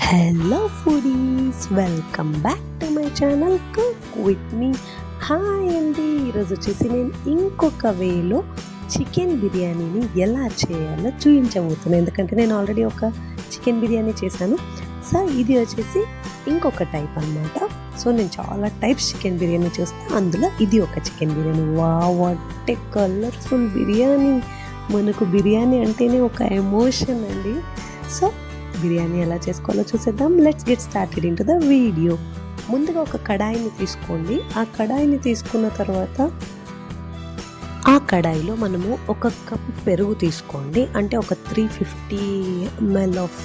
Hello foodies, welcome back to my channel cook with me. Hi అండి, ఈరోజు వచ్చేసి నేను ఇంకొక వేలో చికెన్ బిర్యానీని ఎలా చేయాలో చూపించబోతున్నాను. ఎందుకంటే నేను ఆల్రెడీ ఒక చికెన్ బిర్యానీ చేశాను. సో ఇది వచ్చేసి ఇంకొక టైప్ అనమాట. సో నేను చాలా టైప్స్ చికెన్ బిర్యానీ చేస్తాను, అందులో ఇది ఒక chicken biryani. What a colourful biryani! మనకు బిర్యానీ అంటేనే ఒక ఎమోషన్ అండి. సో బిర్యానీ ఎలా చేసుకోవాలో చూసేద్దాం. Let's get started in to the video. ముందుగా ఒక కడాయిని తీసుకోండి. ఆ కడాయిని తీసుకున్న తర్వాత ఆ కడాయిలో మనము ఒక కప్ పెరుగు తీసుకోండి. అంటే ఒక 350 ml ఆఫ్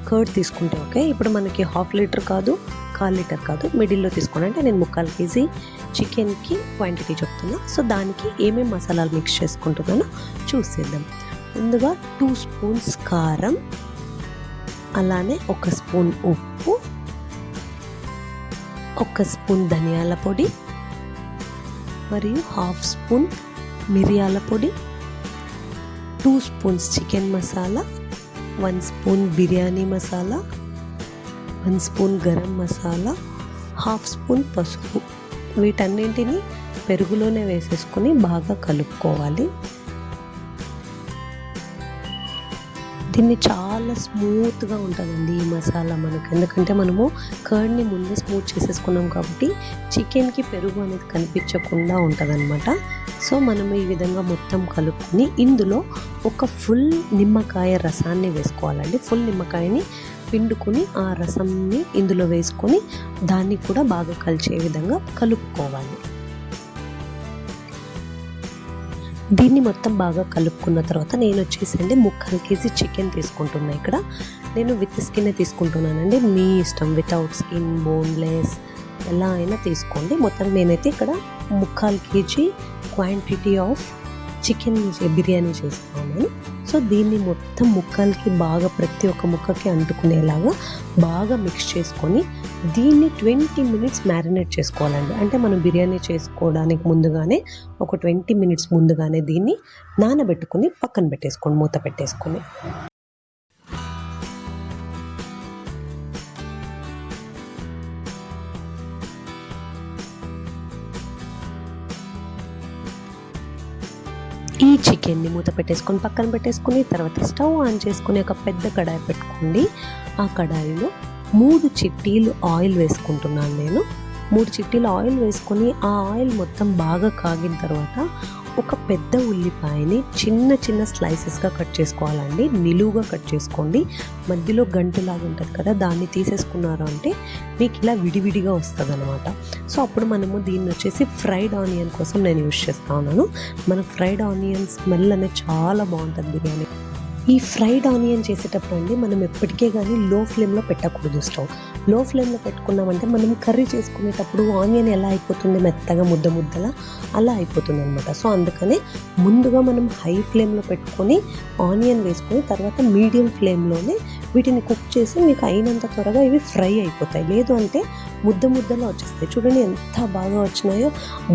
కర్డ్ తీసుకుంటే ఓకే. ఇప్పుడు మనకి 1/2 లీటర్ కాదు, 1/4 లీటర్ కాదు, మిడిల్లో తీసుకోండి. అంటే నేను 3/4 kg చికెన్కి క్వాంటిటీ చెప్తున్నా. సో దానికి ఏమేమి మసాలాలు మిక్స్ చేసుకుంటున్నానో చూసేద్దాం. ముందుగా 2 స్పూన్స్ కారం, అలానే 1 స్పూన్ ఉప్పు, 1 స్పూన్ ధనియాల పొడి, మరియు 1/2 స్పూన్ మిరియాల పొడి, 2 spoons chicken masala, 1 spoon biryani masala, 1 spoon garam masala, 1/2 spoon పసుపు. వీటన్నింటినీ పెరుగులోనే వేసేసుకొని బాగా కలుపుకోవాలి. దీన్ని చాలా స్మూత్గా ఉంటుందండి ఈ మసాలా మనకు. ఎందుకంటే మనము కర్డ్ని ముందే స్మూత్ చేసేసుకున్నాం కాబట్టి చికెన్కి పెరుగు అనేది కనిపించకుండా ఉంటుంది అనమాట. సో మనము ఈ విధంగా మొత్తం కలుపుకొని ఇందులో ఒక ఫుల్ నిమ్మకాయ రసాన్ని వేసుకోవాలండి. ఫుల్ నిమ్మకాయని పిండుకొని ఆ రసంని ఇందులో వేసుకొని దాన్ని కూడా బాగా కలిసే విధంగా కలుపుకోవాలి. దీన్ని మొత్తం బాగా కలుపుకున్న తర్వాత నేను వచ్చేసండి 3/4 kg చికెన్ తీసుకుంటున్నాను. ఇక్కడ నేను విత్ స్కిన్ తీసుకుంటున్నానండి. మీ ఇష్టం, వితౌట్ స్కిన్, బోన్లెస్ ఎలా అయినా తీసుకోండి. మొత్తం నేనైతే ఇక్కడ 3/4 kg quantity of chicken biryani చేస్తున్నాను. సో దీన్ని మొత్తం ముక్కలకి బాగా ప్రతి ఒక్క ముక్కకి అంటుకునేలాగా బాగా మిక్స్ చేసుకొని దీన్ని 20 మినిట్స్ మ్యారినేట్ చేసుకోవాలండి. అంటే మనం బిర్యానీ చేసుకోవడానికి ముందుగానే ఒక 20 మినిట్స్ ముందుగానే దీన్ని నానబెట్టుకొని పక్కన పెట్టేసుకోండి, మూత పెట్టేసుకొని. ఈ చికెన్ని మూత పెట్టేసుకొని పక్కన పెట్టేసుకుని తర్వాత స్టవ్ ఆన్ చేసుకుని ఒక పెద్ద కడాయి పెట్టుకోండి. ఆ కడాయిలో 3 చిట్టీలు ఆయిల్ వేసుకుంటున్నాను నేను. 3 చిట్టీలు ఆయిల్ వేసుకొని ఆ ఆయిల్ మొత్తం బాగా కాగిన తర్వాత ఒక పెద్ద ఉల్లిపాయని చిన్న చిన్న స్లైసెస్గా కట్ చేసుకోవాలండి. నిలువుగా కట్ చేసుకోండి. మధ్యలో గంటులాగా ఉంటుంది కదా, దాన్ని తీసేసుకున్నారు అంటే మీకు ఇలా విడివిడిగా వస్తుంది అనమాట. సో అప్పుడు మనము దీన్ని వచ్చేసి ఫ్రైడ్ ఆనియన్ కోసం నేను యూజ్ చేస్తా ఉన్నాను. మనకు ఫ్రైడ్ ఆనియన్ స్మెల్ అనేది చాలా బాగుంటుంది బిర్యానీ. ఈ ఫ్రైడ్ ఆనియన్ చేసేటప్పుడు అండి మనం ఎప్పటికే కానీ లో ఫ్లేమ్లో పెట్టకూడదు. స్టవ్ లో ఫ్లేమ్లో పెట్టుకున్నామంటే మనం కర్రీ చేసుకునేటప్పుడు ఆనియన్ ఎలా అయిపోతుంది, మెత్తగా ముద్ద ముద్దలా అలా అయిపోతుంది అనమాట. సో అందుకనే ముందుగా మనం హై ఫ్లేమ్లో పెట్టుకొని ఆనియన్ వేసుకొని తర్వాత మీడియం ఫ్లేమ్లోనే వీటిని కుక్ చేసి మీకు అయినంత త్వరగా ఇవి ఫ్రై అయిపోతాయి. లేదు అంటే ముద్ద ముద్దలో వచ్చేస్తాయి. చూడండి ఎంత బాగా వచ్చినాయో.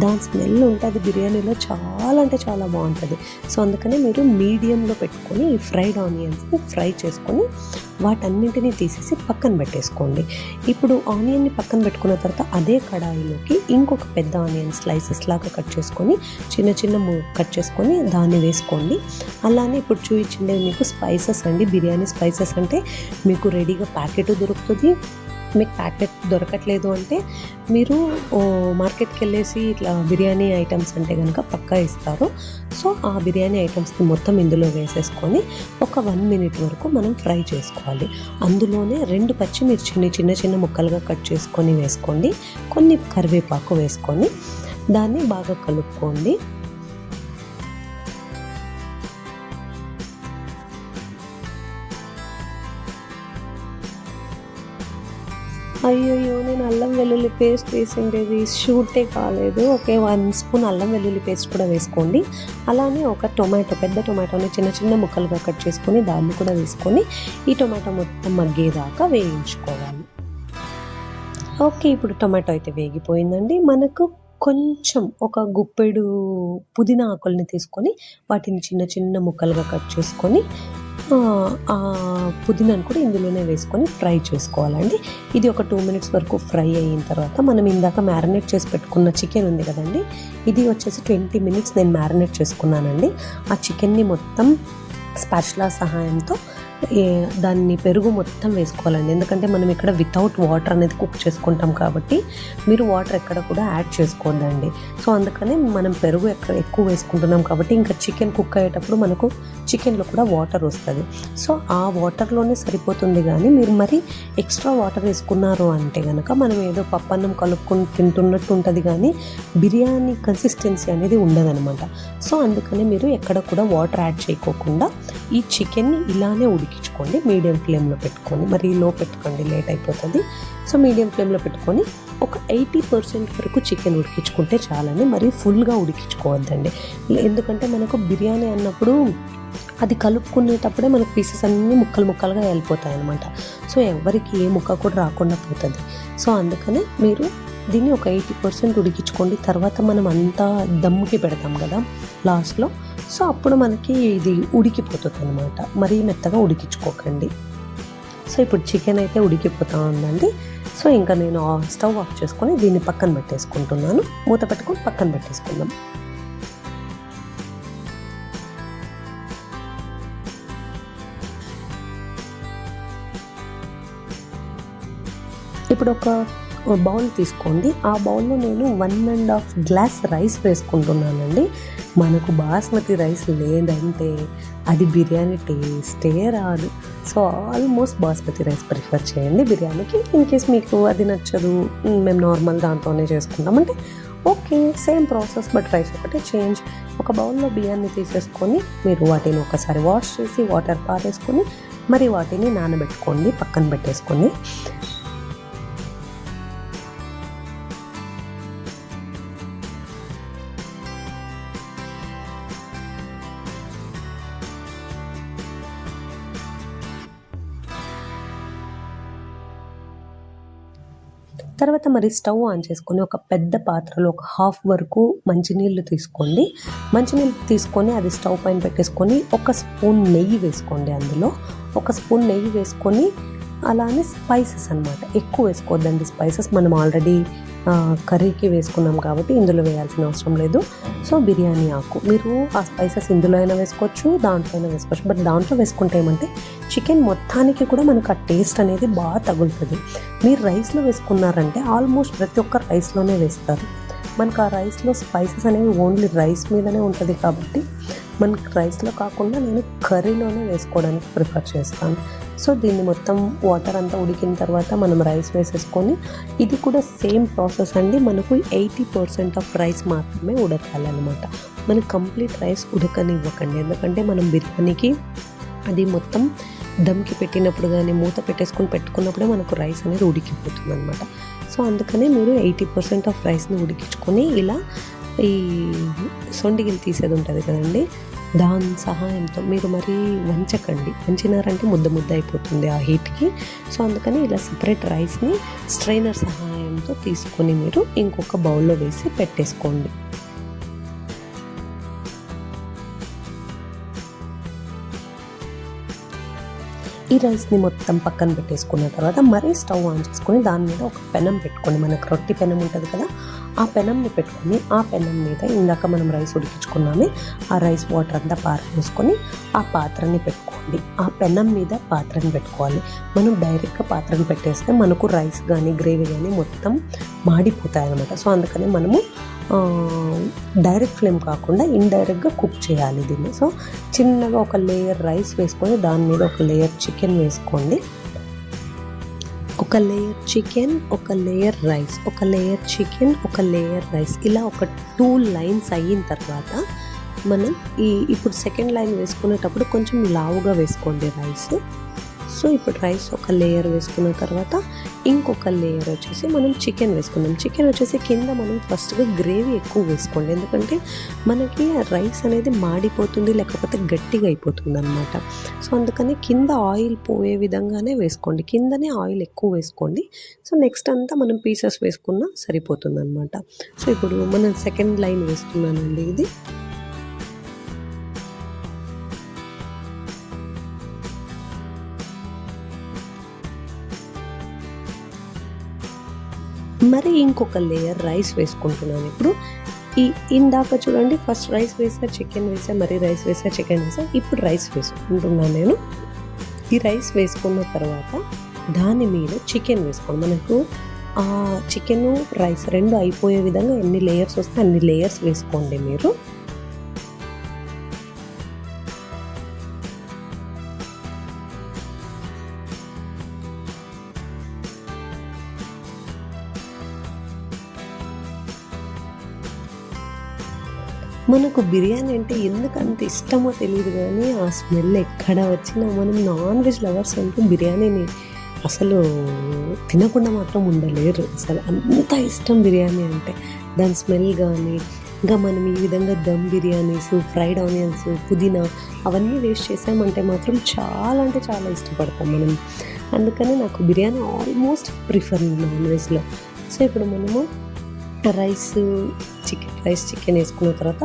దాని స్మెల్ ఉంటుంది బిర్యానీలో, చాలా అంటే చాలా బాగుంటుంది. సో అందుకనే మీరు మీడియంలో పెట్టుకొని ఈ ఫ్రైడ్ ఆనియన్స్ని ఫ్రై చేసుకొని వాటన్నింటినీ తీసేసి పక్కన పెట్టేసుకోండి. ఇప్పుడు ఆనియన్ని పక్కన పెట్టుకున్న తర్వాత అదే కడాయిలోకి ఇంకొక పెద్ద ఆనియన్ స్లైసెస్ లాగా కట్ చేసుకొని చిన్న చిన్న కట్ చేసుకొని దాన్ని వేసుకోండి. అలానే ఇప్పుడు చూపించిండేది మీకు స్పైసెస్ అండి. బిర్యానీ స్పైసెస్ అంటే మీకు రెడీగా ప్యాకెట్ దొరుకుతుంది. మీకు ప్యాకెట్ దొరకట్లేదు అంటే మీరు మార్కెట్కి వెళ్ళేసి ఇట్లా బిర్యానీ ఐటమ్స్ అంటే కనుక పక్కా ఇస్తారు. సో ఆ బిర్యానీ ఐటమ్స్ని మొత్తం ఇందులో వేసేసుకొని ఒక 1 minute వరకు మనం ఫ్రై చేసుకోవాలి. అందులోనే 2 పచ్చిమిర్చిని చిన్న చిన్న ముక్కలుగా కట్ చేసుకొని వేసుకోండి. కొన్ని కరివేపాకు వేసుకొని దాన్ని బాగా కలుపుకోండి. అయ్యయ్యో, నేను అల్లం వెల్లుల్లి పేస్ట్ వేసిండేది షూటే కాలేదు. ఓకే, 1 స్పూన్ అల్లం వెల్లుల్లి పేస్ట్ కూడా వేసుకోండి. అలానే ఒక టొమాటో, పెద్ద టొమాటోని చిన్న చిన్న ముక్కలుగా కట్ చేసుకొని దాన్ని కూడా వేసుకొని ఈ టొమాటో మొత్తం మగ్గేదాకా వేయించుకోవాలి. ఓకే, ఇప్పుడు టొమాటో అయితే వేగిపోయిందండి. మనకు కొంచెం ఒక గుప్పెడు పుదీనా ఆకుల్ని తీసుకొని వాటిని చిన్న చిన్న ముక్కలుగా కట్ చేసుకొని ఆ పుదీనాను కూడా ఇందులోనే వేసుకొని ఫ్రై చేసుకోవాలండి. ఇది ఒక 2 మినిట్స్ వరకు ఫ్రై అయిన తర్వాత మనం ఇందాక మ్యారినేట్ చేసి పెట్టుకున్న చికెన్ ఉంది కదండి, ఇది వచ్చేసి 20 మినిట్స్ నేను మ్యారినేట్ చేసుకున్నానండి. ఆ చికెన్ని మొత్తం స్పాచులా సహాయంతో దాన్ని పెరుగు మొత్తం వేసుకోవాలండి. ఎందుకంటే మనం ఇక్కడ వితౌట్ వాటర్ అనేది కుక్ చేసుకుంటాం కాబట్టి మీరు వాటర్ ఎక్కడ కూడా యాడ్ చేసుకోవద్దండి. సో అందుకని మనం పెరుగు ఎక్కువ వేసుకుంటున్నాం కాబట్టి ఇంకా చికెన్ కుక్ అయ్యేటప్పుడు మనకు చికెన్లో కూడా వాటర్ వస్తుంది. సో ఆ వాటర్లోనే సరిపోతుంది. కానీ మీరు మరి ఎక్స్ట్రా వాటర్ వేసుకున్నారు అంటే కనుక మనం ఏదో పప్పన్నం కలుపుకొని తింటున్నట్టు ఉంటుంది, కానీ బిర్యానీ కన్సిస్టెన్సీ అనేది ఉండదనమాట. సో అందుకని మీరు ఎక్కడ కూడా వాటర్ యాడ్ చేయకోకుండా ఈ చికెన్ని ఇలానే ఉడికించుకోండి. మీడియం ఫ్లేమ్లో పెట్టుకొని, మరి లో పెట్టుకోండి, లేట్ అయిపోతుంది. సో మీడియం ఫ్లేమ్లో పెట్టుకొని ఒక 80% వరకు చికెన్ ఉడికించుకుంటే చాలండి. మరి ఫుల్గా ఉడికించుకోవద్దండి. ఎందుకంటే మనకు బిర్యానీ అన్నప్పుడు అది కలుపుకునేటప్పుడే మనకు పీసెస్ అన్నీ ముక్కలుగా వెళ్ళిపోతాయి అన్నమాట. సో ఎవరికి ఏ ముక్క కూడా రాకుండా పోతుంది. సో అందుకని మీరు దీన్ని ఒక 80% ఉడికించుకోండి. తర్వాత మనం అంతా దమ్ముకి పెడతాం కదా లాస్ట్లో, సో అప్పుడు మనకి ఇది ఉడికిపోతుంది అనమాట. మరీ మెత్తగా ఉడికించుకోకండి. సో ఇప్పుడు చికెన్ అయితే ఉడికిపోతూ ఉందండి. సో ఇంకా నేను స్టవ్ ఆఫ్ చేసుకొని దీన్ని పక్కన పెట్టేసుకుంటున్నాను. మూత పెట్టుకొని పక్కన పెట్టేసుకుందాం. ఇప్పుడు ఒక బౌల్ తీసుకోండి. ఆ బౌల్లో నేను 1.5 గ్లాస్ రైస్ వేసుకుంటున్నానండి. మనకు బాస్మతి రైస్ లేదంటే అది బిర్యానీ టేస్టే రాదు. So almost basmati rice prefer చేయండి బిర్యానీకి. ఇన్ కేస్ మీకు అది నచ్చదు, మేము నార్మల్ దాంతోనే చేసుకుంటామంటే okay, same process, but rice ఒకటే చేంజ్. ఒక బౌల్లో బియ్యాన్ని తీసేసుకొని మీరు వాటిని ఒకసారి వాష్ చేసి వాటర్ పారేసుకొని మరి వాటిని నానబెట్టుకోండి, పక్కన పెట్టేసుకొని. తర్వాత మరి స్టవ్ ఆన్ చేసుకొని ఒక పెద్ద పాత్రలో ఒక హాఫ్ వరకు మంచినీళ్ళు తీసుకోండి. మంచినీళ్ళు తీసుకొని అది స్టవ్ పైన పెట్టేసుకొని ఒక స్పూన్ నెయ్యి వేసుకోండి. అందులో ఒక స్పూన్ నెయ్యి వేసుకొని అలానే స్పైసెస్ అనమాట, ఎక్కువ వేసుకోవద్దండి స్పైసెస్. మనం ఆల్రెడీ కర్రీకి వేసుకున్నాం కాబట్టి ఇందులో వేయాల్సిన అవసరం లేదు. సో బిర్యానీ ఆకు మీరు ఆ స్పైసెస్ ఇందులో అయినా వేసుకోవచ్చు, దాంట్లో అయినా వేసుకోవచ్చు. బట్ దాంట్లో వేసుకుంటే ఏమంటే చికెన్ మొత్తానికి కూడా మనకు ఆ టేస్ట్ అనేది బాగా తగులుతుంది. మీరు రైస్లో వేసుకున్నారంటే ఆల్మోస్ట్ ప్రతి ఒక్క రైస్లోనే వేస్తారు. మనకు ఆ రైస్లో స్పైసెస్ అనేవి ఓన్లీ రైస్ మీదనే ఉంటుంది కాబట్టి మనకు రైస్లో కాకుండా నేను కర్రీలోనే వేసుకోవడానికి ప్రిఫర్ చేస్తాను. సో దీన్ని మొత్తం వాటర్ అంతా ఉడికిన తర్వాత మనం రైస్ వేసేసుకొని, ఇది కూడా సేమ్ ప్రాసెస్ అండి. మనకు 80% ఆఫ్ రైస్ మాత్రమే ఉడకాలన్నమాట. మనకు కంప్లీట్ రైస్ ఉడకనివ్వకండి. ఎందుకంటే మనం బిర్యానీకి అది మొత్తం దమ్కి పెట్టినప్పుడు కానీ మూత పెట్టేసుకొని పెట్టుకున్నప్పుడే మనకు రైస్ అనేది ఉడికిపోతుంది అనమాట. సో అందుకనే మీరు 80% ఆఫ్ రైస్ని ఉడికించుకొని ఇలా ఈ సొండిగిలు తీసేది ఉంటుంది కదండి, దాని సహాయంతో మీరు మరీ వంచకండి. వంచినారంటే ముద్ద అయిపోతుంది ఆ హీట్కి. సో అందుకని ఇలా సపరేట్ రైస్ని స్ట్రైనర్ సహాయంతో తీసుకొని మీరు ఇంకొక బౌల్లో వేసి పెట్టేసుకోండి. ఈ రైస్ని మొత్తం పక్కన పెట్టేసుకున్న తర్వాత మరీ స్టవ్ ఆన్ చేసుకొని దాని మీద ఒక పెనం పెట్టుకోండి. మనకు రొట్టి పెనం ఉంటుంది కదా, ఆ పెనంని పెట్టుకొని ఆ పెనం మీద ఇందాక మనం రైస్ ఉడికించుకున్నామే ఆ రైస్ వాటర్ అంతా పారవేసుకొని ఆ పాత్రని పెట్టుకోండి. ఆ పెనం మీద పాత్రని పెట్టుకోవాలి. మనం డైరెక్ట్గా పాత్రని పెట్టేస్తే మనకు రైస్ కానీ గ్రేవీ కానీ మొత్తం మాడిపోతాయి అన్నమాట. సో అందుకని మనము డైరెక్ట్ ఫ్లేమ్ కాకుండా ఇండైరెక్ట్గా కుక్ చేయాలి దీన్ని. సో చిన్నగా ఒక లేయర్ రైస్ వేసుకొని దాని మీద ఒక లేయర్ చికెన్ వేసుకోండి. ఒక లేయర్ చికెన్, ఒక లేయర్ రైస్, ఒక లేయర్ చికెన్, ఒక లేయర్ రైస్, ఇలా ఒక 2 లైన్స్ అయిన తర్వాత మనం ఇప్పుడు సెకండ్ లైన్ వేసుకునేటప్పుడు కొంచెం లావుగా వేసుకోండి రైస్. సో ఇప్పుడు రైస్ ఒక లేయర్ వేసుకున్న తర్వాత ఇంకొక లేయర్ వచ్చేసి మనం చికెన్ వేసుకున్నాం. చికెన్ వచ్చేసి కింద మనం ఫస్ట్గా గ్రేవీ ఎక్కువ వేసుకోండి. ఎందుకంటే మనకి రైస్ అనేది మాడిపోతుంది, లేకపోతే గట్టిగా అయిపోతుంది అనమాట. సో అందుకని కింద ఆయిల్ పోయే విధంగానే వేసుకోండి. కిందనే ఆయిల్ ఎక్కువ వేసుకోండి. సో నెక్స్ట్ అంతా మనం పీసెస్ వేసుకున్నా సరిపోతుంది అనమాట. సో ఇప్పుడు మనం సెకండ్ లైన్ వేస్తున్నానండి. ఇది మరి ఇంకొక లేయర్ రైస్ వేసుకుంటున్నాను ఇప్పుడు. ఈ ఇందాక చూడండి ఫస్ట్ రైస్ వేసా, చికెన్ వేసా, మరి రైస్ వేసా, చికెన్ వేసా, ఇప్పుడు రైస్ వేసుకుంటున్నాను నేను. ఈ రైస్ వేసుకున్న తర్వాత దాని మీద చికెన్ వేసుకోండి. మనకు చికెను రైస్ రెండు అయిపోయే విధంగా ఎన్ని లేయర్స్ వస్తే అన్ని లేయర్స్ వేసుకోండి మీరు. మనకు బిర్యానీ అంటే ఎందుకంత ఇష్టమో తెలియదు కానీ ఆ స్మెల్ ఎక్కడ వచ్చినా మనం నాన్ వెజ్ లవర్స్ అంటే బిర్యానీని అసలు తినకుండా మాత్రం ఉండలేరు. అసలు అంత ఇష్టం బిర్యానీ అంటే. దాని స్మెల్ కానీ ఇంకా మనం ఈ విధంగా దమ్ బిర్యానీస్, ఫ్రైడ్ ఆనియన్స్, పుదీనా అవన్నీ వేస్ట్ చేసామంటే మాత్రం చాలా అంటే చాలా ఇష్టపడతాం మనం. అందుకని నాకు బిర్యానీ ఆల్మోస్ట్ ప్రిఫర్ నాన్ వెజ్లో. సో ఇప్పుడు మనము రైస్ చికెన్ వేసుకున్న తర్వాత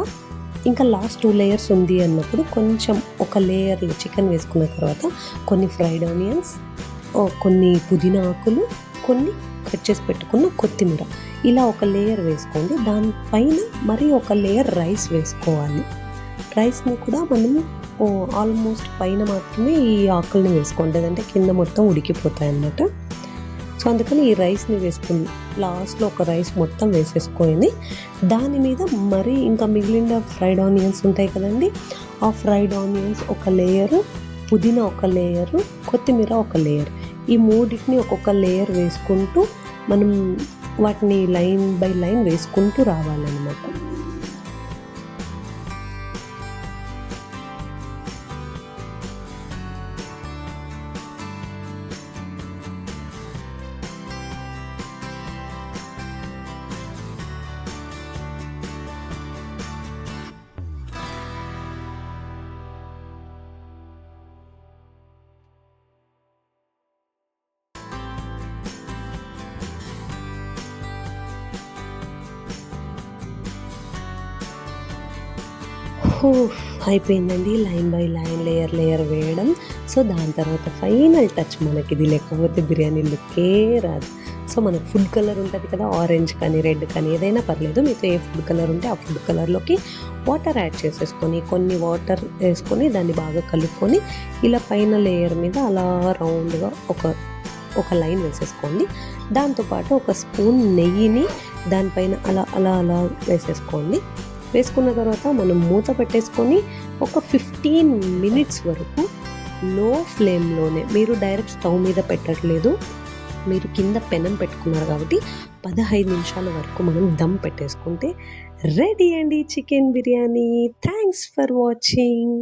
ఇంకా లాస్ట్ 2 లేయర్స్ ఉంది అన్నప్పుడు కొంచెం ఒక లేయర్ చికెన్ వేసుకున్న తర్వాత కొన్ని ఫ్రైడ్ ఆనియన్స్, కొన్ని పుదీనా ఆకులు, కొన్ని కట్ చేసి పెట్టుకున్న కొత్తిమీర ఇలా ఒక లేయర్ వేసుకోండి. దానిపైన మరి ఒక లేయర్ రైస్ వేసుకోవాలి. రైస్ని కూడా మనం ఆల్మోస్ట్ పైన మాత్రమే ఈ ఆకుల్ని వేసుకోండి, లేదంటే కింద మొత్తం ఉడికిపోతాయి అన్నమాట. సో అందుకని ఈ రైస్ని వేసుకుని లాస్ట్లో ఒక రైస్ మొత్తం వేసేసుకొని దాని మీద మరి ఇంకా మిగిలిన ఫ్రైడ్ ఆనియన్స్ ఉంటాయి కదండి, ఆ ఫ్రైడ్ ఆనియన్స్ ఒక లేయరు, పుదీనా ఒక లేయరు, కొత్తిమీర ఒక లేయర్, ఈ మూడింటిని ఒక్కొక్క లేయర్ వేసుకుంటూ మనం వాటిని లైన్ బై లైన్ వేసుకుంటూ రావాలన్నమాట. అయిపోయిందండి లైన్ బై లైన్ లేయర్ వేయడం. సో దాని తర్వాత ఫైనల్ టచ్ మనకిది, లేకపోతే బిర్యానీ లుక్కే రాదు. సో మనకు ఫుడ్ కలర్ ఉంటుంది కదా, ఆరెంజ్ కానీ రెడ్ కానీ ఏదైనా పర్లేదు, మీతో ఏ ఫుడ్ కలర్ ఉంటే ఆ ఫుడ్ కలర్లోకి వాటర్ యాడ్ చేసేసుకొని కొన్ని వాటర్ వేసుకొని దాన్ని బాగా కలుపుకొని ఇలా పైన లేయర్ మీద అలా రౌండ్గా ఒక లైన్ వేసేసుకోండి. దాంతోపాటు ఒక స్పూన్ నెయ్యిని దానిపైన అలా అలా అలా వేసేసుకోండి. వేసుకున్న తర్వాత మనం మూత పెట్టేసుకొని ఒక 15 minutes వరకు లో ఫ్లేమ్లోనే, మీరు డైరెక్ట్ స్టవ్ మీద పెట్టట్లేదు, మీరు కింద పెనం పెట్టుకున్నారు కాబట్టి 15 నిమిషాల వరకు మనం దమ్ పెట్టేసుకుంటే రెడీ అండి chicken biryani. Thanks for watching.